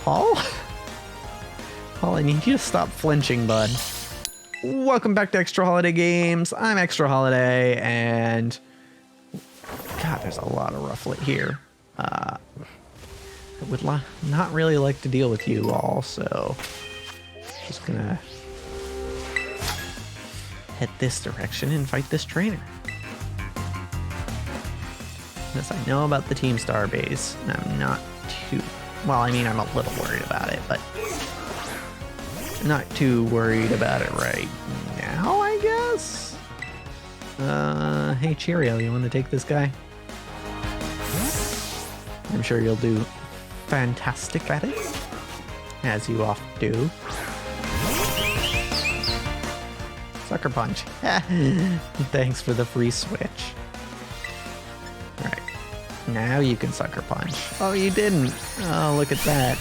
Paul? Paul, I need you to stop flinching, bud. Welcome back to Extra Holiday Games. I'm Extra Holiday, and God, there's a lot of rufflet here. I would not really like to deal with you all, so just gonna head this direction and fight this trainer. Yes, I know about the Team Star base. I'm not too... Well, I mean, I'm a little worried about it, but not too worried about it right now, I guess? Hey, Cheerio, you want to take this guy? I'm sure you'll do fantastic at it, as you often do. Sucker Punch. Thanks for the free switch. Alright, now you can Sucker Punch. Oh, you didn't. Oh, look at that.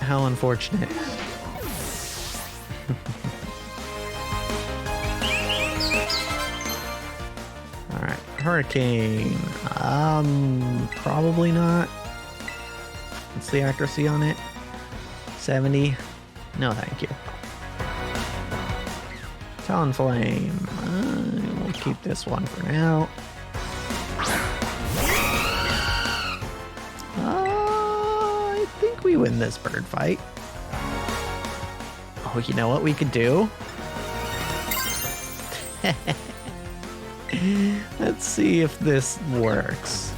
How unfortunate. Alright, Hurricane. Probably not. What's the accuracy on it? 70? No, thank you. Talonflame. We'll keep this one for now. I think we win this bird fight. Oh, you know what we could do? Let's see if this works.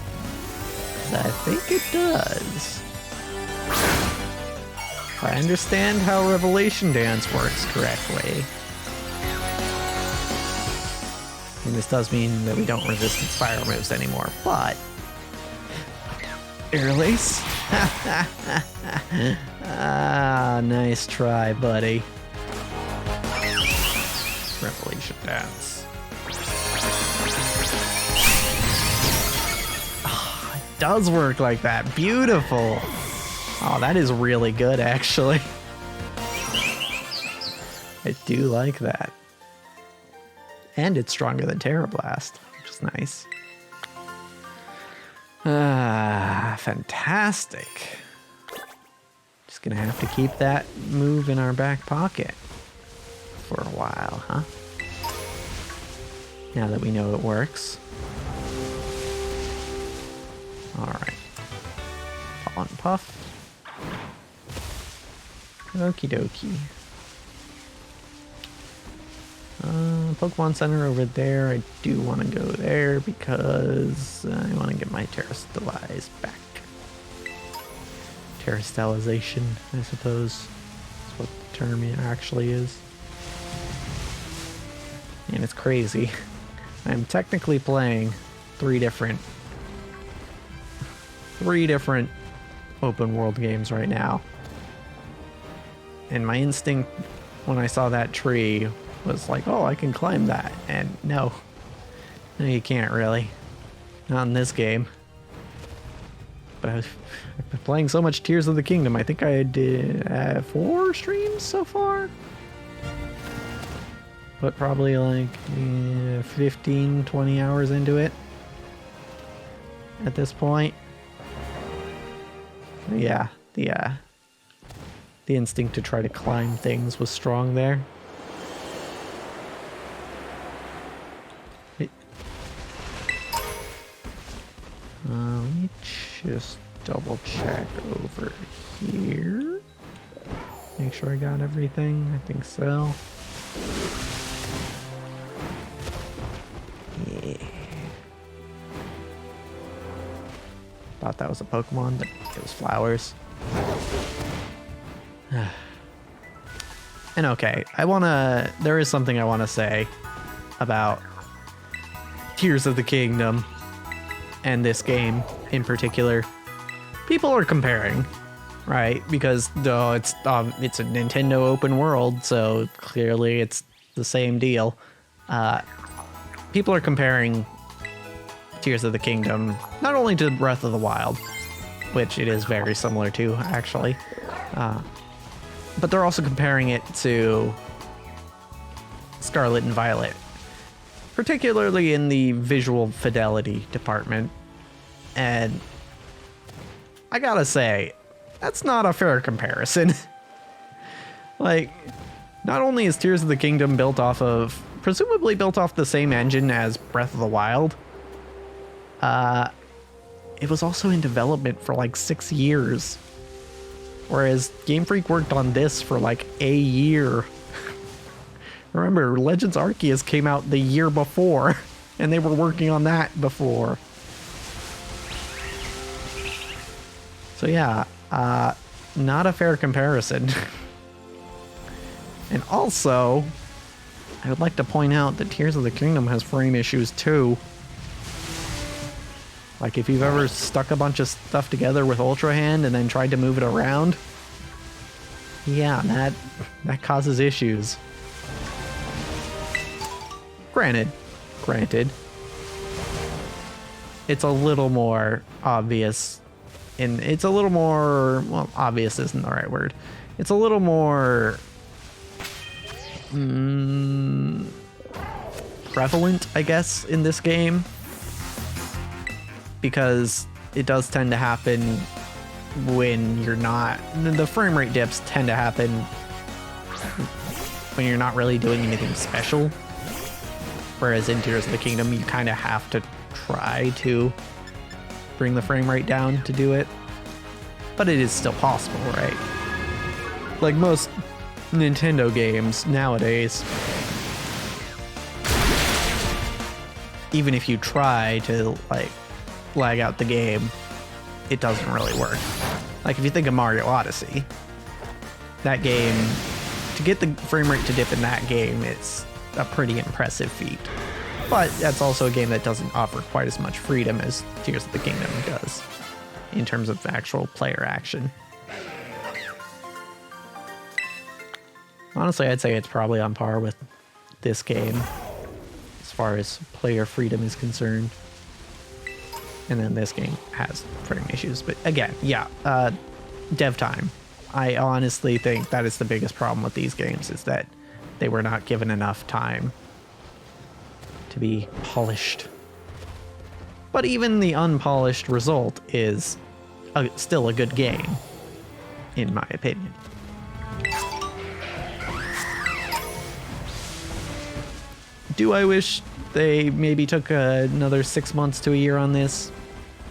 I think it does. If I understand how Revelation Dance works correctly. And this does mean that we don't resist its fire moves anymore, but... Air Lace? Ah, nice try, buddy. Revelation Dance. Oh, it does work like that. Beautiful. Oh, that is really good, actually. I do like that. And it's stronger than Terra Blast, which is nice. Ah, fantastic. Just gonna have to keep that move in our back pocket for a while, huh? Now that we know it works. Alright. On Puff. Okie dokie. Pokemon Center over there. I do want to go there because I want to get my Terrastalize back. Terrastalization, I suppose. That's what the term actually is. And it's crazy. I'm technically playing three different open world games right now. And my instinct when I saw that tree was like, oh, I can climb that. And no, you can't really. Not in this game. But I've been playing so much Tears of the Kingdom. I think I did 4 streams so far. But probably like 15, 20 hours into it at this point. Yeah, the instinct to try to climb things was strong there. Let me just double check over here. Make sure I got everything. I think so. Yeah. Thought that was a Pokemon, but it was flowers. And okay, there is something I wanna say about Tears of the Kingdom and this game in particular. People are comparing, right? Because it's a Nintendo open world, so clearly it's the same deal. People are comparing Tears of the Kingdom not only to Breath of the Wild, which it is very similar to, actually, but they're also comparing it to Scarlet and Violet, particularly in the visual fidelity department. And I gotta say, that's not a fair comparison. Like, not only is Tears of the Kingdom presumably built off the same engine as Breath of the Wild, it was also in development for like 6 years. Whereas Game Freak worked on this for like a year. Remember, Legends Arceus came out the year before, and they were working on that before. So yeah, not a fair comparison. And also, I would like to point out that Tears of the Kingdom has frame issues too. Like if you've ever stuck a bunch of stuff together with Ultra Hand and then tried to move it around, yeah, that causes issues. Granted, it's a little more obvious, and it's a little more, well, obvious isn't the right word. It's a little more prevalent, I guess, in this game, because it does tend to happen when you're not, the frame rate dips tend to happen when you're not really doing anything special. Whereas in Tears of the Kingdom, you kind of have to try to bring the frame rate down to do it. But it is still possible, right? Like most Nintendo games nowadays, even if you try to like lag out the game, it doesn't really work. Like if you think of Mario Odyssey, that game, to get the frame rate to dip in that game, it's a pretty impressive feat. But that's also a game that doesn't offer quite as much freedom as Tears of the Kingdom does in terms of actual player action. Honestly, I'd say it's probably on par with this game as far as player freedom is concerned. And then this game has frame issues. But again, yeah, dev time. I honestly think that is the biggest problem with these games, is that they were not given enough time to be polished. But even the unpolished result is still a good game, in my opinion. Do I wish they maybe took another 6 months to a year on this?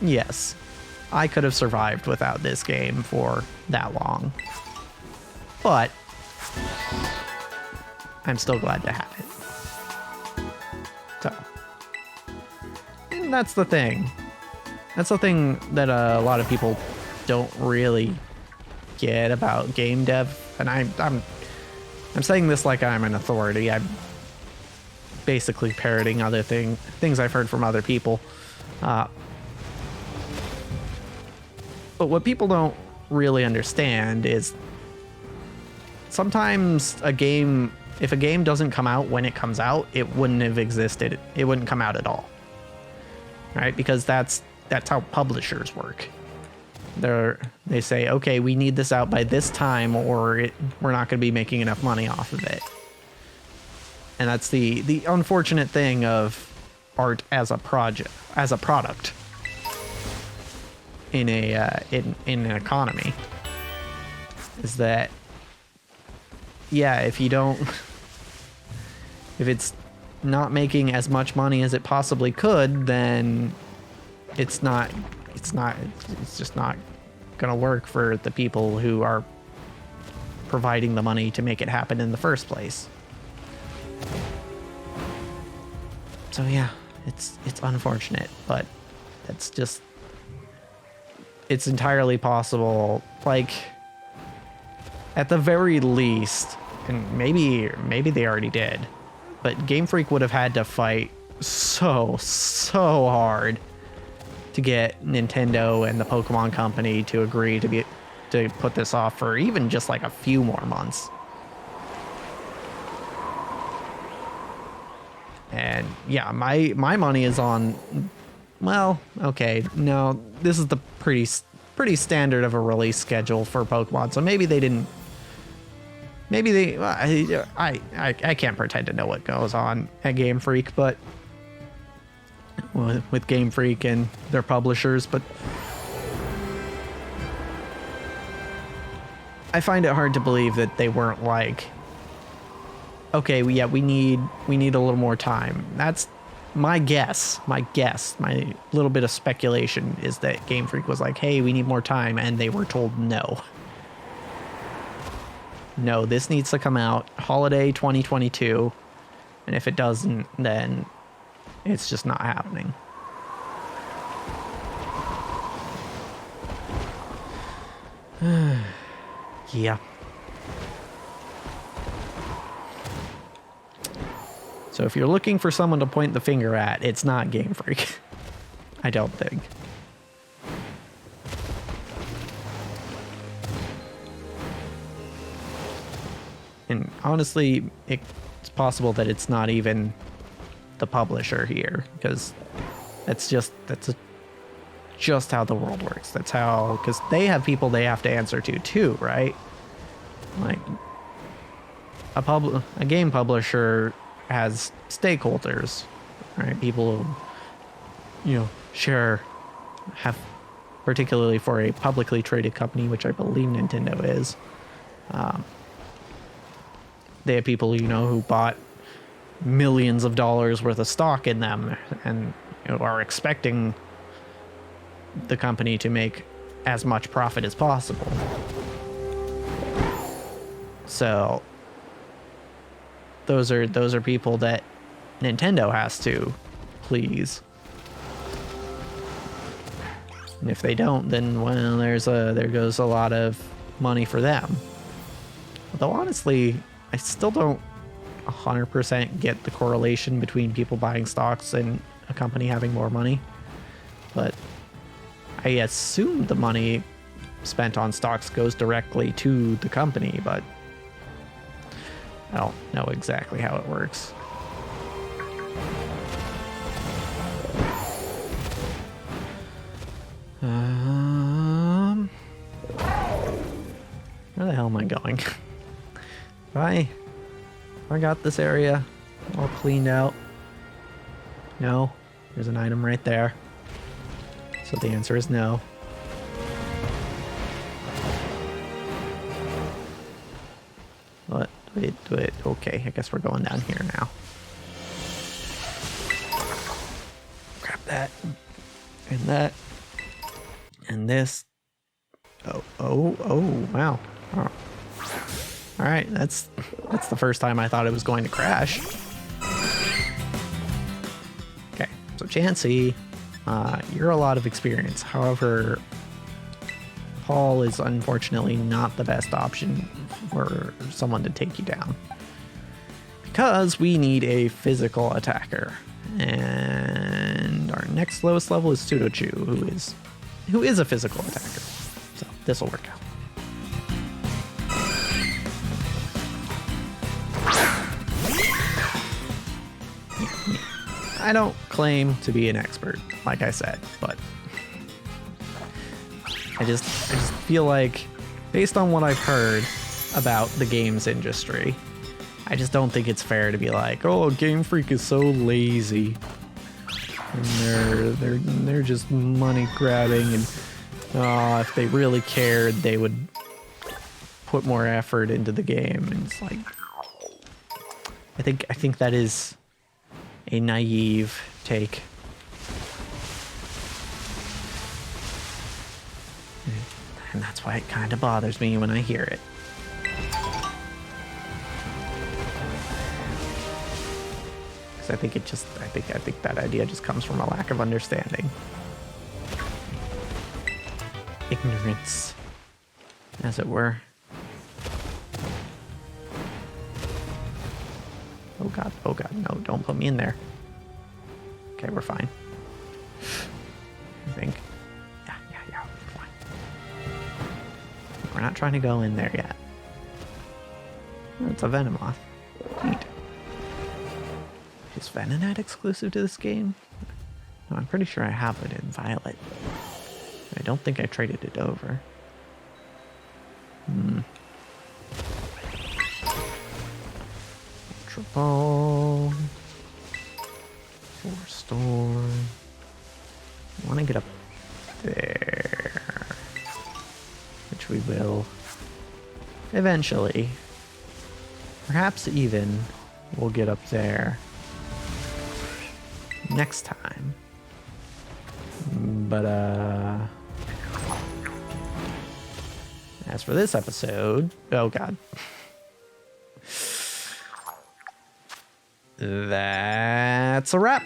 Yes. I could have survived without this game for that long. But I'm still glad to have it. So, and that's the thing. That's the thing that a lot of people don't really get about game dev. And I'm saying this like I'm an authority. I'm basically parroting other things I've heard from other people. But what people don't really understand is sometimes if a game doesn't come out when it comes out, it wouldn't have existed. It wouldn't come out at all. Right? Because that's how publishers work. They say, okay, we need this out by this time, or we're not going to be making enough money off of it. And that's the unfortunate thing of art as a product in an economy, is that, yeah, if it's not making as much money as it possibly could, then it's just not gonna work for the people who are providing the money to make it happen in the first place. So yeah, it's unfortunate, but that's just, it's entirely possible. Like, at the very least, and maybe they already did, but Game Freak would have had to fight so hard to get Nintendo and the Pokemon Company to agree to put this off for even just like a few more months. And yeah, my money is on, well, okay, no, this is the pretty standard of a release schedule for Pokemon. So maybe they didn't, I can't pretend to know what goes on at Game Freak, but with Game Freak and their publishers, but I find it hard to believe that they weren't like, okay, we need a little more time. That's my guess. My little bit of speculation is that Game Freak was like, hey, we need more time, and they were told no. No, this needs to come out holiday 2022, and if it doesn't, then it's just not happening. Yeah. So if you're looking for someone to point the finger at, it's not Game Freak. I don't think. And honestly, it's possible that it's not even the publisher here, because that's just how the world works. That's how, because they have people they have to answer to too, right? Like a game publisher has stakeholders, right? People who, have, particularly for a publicly traded company, which I believe Nintendo is. They have people, who bought millions of dollars worth of stock in them and are expecting the company to make as much profit as possible. So those are people that Nintendo has to please. And if they don't, then well, there goes a lot of money for them. Although honestly, I still don't 100% get the correlation between people buying stocks and a company having more money. But I assume the money spent on stocks goes directly to the company, but I don't know exactly how it works. Where the hell am I going? Have I got this area all cleaned out? No, there's an item right there. So the answer is no. What? Wait. Okay, I guess we're going down here now. Grab that. And that. And this. Oh, wow. Oh. All right, that's the first time I thought it was going to crash. Okay, so Chansey, you're a lot of experience. However, Paul is unfortunately not the best option for someone to take you down, because we need a physical attacker, and our next lowest level is Pseudochu, who is a physical attacker. So this will work out. I don't claim to be an expert, like I said, but I just feel like, based on what I've heard about the games industry, I just don't think it's fair to be like, oh, Game Freak is so lazy, and they're just money grabbing, and if they really cared, they would put more effort into the game. And it's like, I think that is a naive take. And that's why it kind of bothers me when I hear it. Because I think that idea just comes from a lack of understanding. Ignorance, as it were. Oh god, no, don't put me in there. Okay, we're fine. I think. Yeah, we're fine. We're not trying to go in there yet. Oh, it's a Venomoth. Neat. Is Venonat exclusive to this game? No, I'm pretty sure I have it in Violet. I don't think I traded it over. Ball. 4-storm. I want to get up there, which we will Eventually. Perhaps even we'll get up there next time. But, as for this episode, oh god. That's a wrap.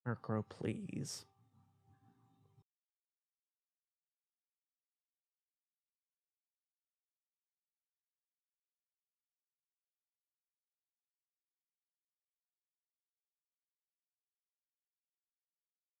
Murkrow, please.